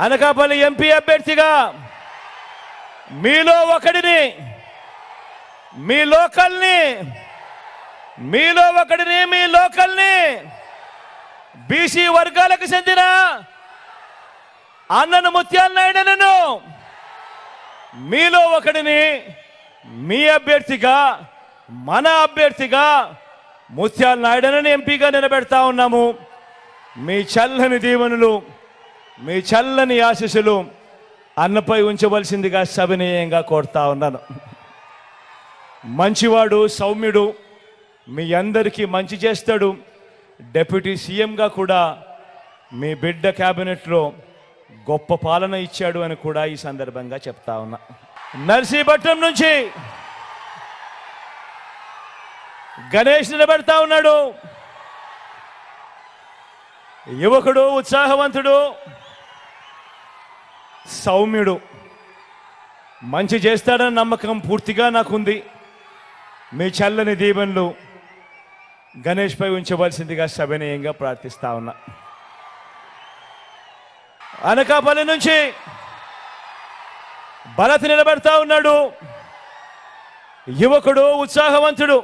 Anakapalli MP అభ్యర్థిగా మీలో ఒకడిని, మీ లోకల్ని బీసీ వర్గాలకు చెందిన అన్నను ముత్యాల నాయుడును మీలో ఒకడిని మీ అభ్యర్థిగా, మన అభ్యర్థిగా ముత్యాల నాయుడును ఎంపీగా నిలబెడతా ఉన్నాము. మీ చల్లని దీవెనలు, మీ చల్లని ఆశీస్సులు అన్నపై ఉంచవలసిందిగా సవినయంగా కోరుతా ఉన్నాను. మంచివాడు, సౌమ్యుడు, మీ అందరికీ మంచి చేస్తాడు. డిప్యూటీ సీఎంగా కూడా మీ బిడ్డ క్యాబినెట్లో గొప్ప పాలన ఇచ్చాడు అని కూడా ఈ సందర్భంగా చెప్తా ఉన్నా. నర్సీపట్నం నుంచి గణేష్ నిలబెడతా ఉన్నాడు. యువకుడు, ఉత్సాహవంతుడు, సౌమ్యుడు, మంచి చేస్తాడన్న నమ్మకం పూర్తిగా నాకుంది. మీ చల్లని దీవెనలు గణేష్పై ఉంచవలసిందిగా సవినయంగా ప్రార్థిస్తా ఉన్నా. అనకాపల్లి నుంచి భరత్ నిలబెడతా ఉన్నాడు. యువకుడు, ఉత్సాహవంతుడు,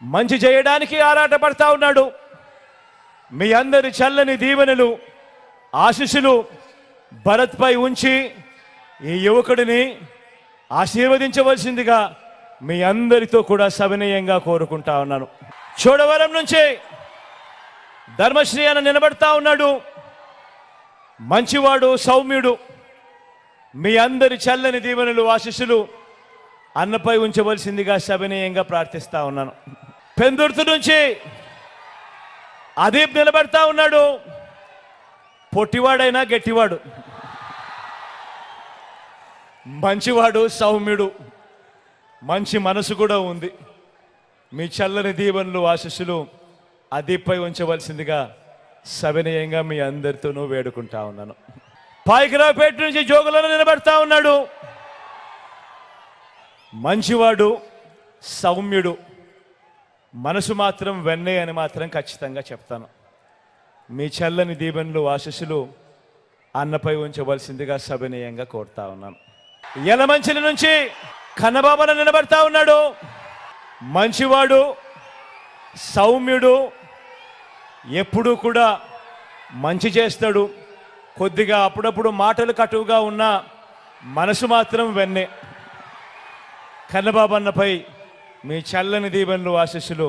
మంచి చేయడానికి ఆరాటపడతా ఉన్నాడు. మీ అందరి చల్లని దీవెనలు, ఆశీస్సులు భరత్పై ఉంచి ఈ యువకుడిని ఆశీర్వదించవలసిందిగా మీ అందరితో కూడా సవినయంగా కోరుకుంటా ఉన్నాను. చోడవరం నుంచి ధర్మశ్రీ అని నిలబడతా ఉన్నాడు. మంచివాడు, సౌమ్యుడు, మీ అందరి చల్లని దీవెనలు, ఆశీస్సులు అన్నపై ఉంచవలసిందిగా సవినయంగా ప్రార్థిస్తా ఉన్నాను. పెందుర్తి నుంచి అదీప్ నిలబడతా ఉన్నాడు. పొట్టివాడైనా గట్టివాడు, మంచివాడు, సౌమ్యుడు, మంచి మనసు కూడా ఉంది. మీ చల్లని దీవెనలు, ఆశీస్సులు అదీప్పై ఉంచవలసిందిగా సవినయంగా మీ అందరితోనూ వేడుకుంటా ఉన్నాను. పాయికరావుపేట నుంచి జోగులను నిలబడతా ఉన్నాడు. మంచివాడు, సౌమ్యుడు, మనసు మాత్రం వెన్నే అని మాత్రం ఖచ్చితంగా చెప్తాను. మీ చల్లని దీవెనలు, ఆశీస్సులు అన్నపై ఉంచవలసిందిగా సవినయంగా కోరుతా ఉన్నాను. యలమంచిలి నుంచి కన్నబాబును నిలబడతా ఉన్నాడు. మంచివాడు, సౌమ్యుడు, ఎప్పుడూ కూడా మంచి చేస్తాడు. కొద్దిగా అప్పుడప్పుడు మాటలు కటువుగా ఉన్న మనసు మాత్రం వెన్నే. కన్నబాబన్నపై మీ చల్లని దీవెనలు, ఆశీస్సులు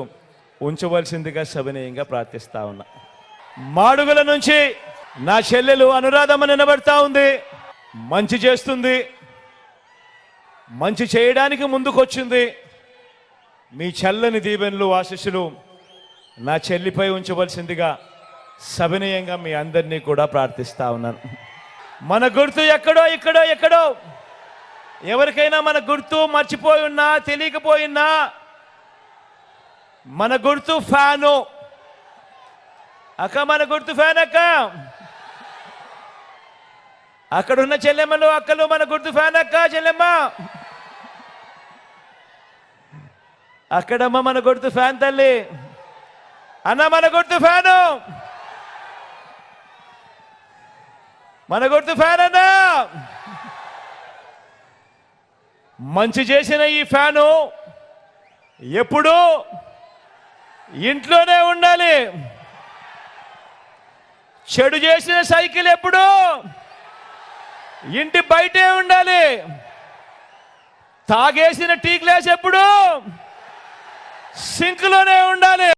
ఉంచవలసిందిగా సవినయంగా ప్రార్థిస్తా ఉన్నా. మాడుగుల నుంచి నా చెల్లెలు అనురాధమ్మ నిలబడతా ఉంది. మంచి చేస్తుంది, మంచి చేయడానికి ముందుకొచ్చింది. మీ చల్లని దీవెనలు, ఆశీస్సులు నా చెల్లిపై ఉంచవలసిందిగా సవినయంగా మీ అందరినీ కూడా ప్రార్థిస్తా ఉన్నాను. మన గుర్తు ఎక్కడో ఎవరికైనా మన గుర్తు మర్చిపోయి ఉన్నా, తెలియకపోయినా, మన గుర్తు ఫ్యాను. అక్క, మన గుర్తు ఫ్యాన్ అక్క. అక్కడున్న చెల్లెమ్మలు, అక్కలు మన గుర్తు ఫ్యాన్ అక్క. చెల్లెమ్మ అక్కడమ్మ మన గుర్తు ఫ్యాన్ తల్లి. అన్న మన గుర్తు ఫ్యాను, మన గుర్తు ఫ్యాన్ అన్న. మంచి చేసిన ఈ ఫ్యాను ఎప్పుడూ ఇంట్లోనే ఉండాలి. చెడు చేసిన సైకిల్ ఎప్పుడూ ఇంటి బయటే ఉండాలి. తాగేసిన టీ గ్లాస్ ఎప్పుడూ సింక్లోనే ఉండాలి.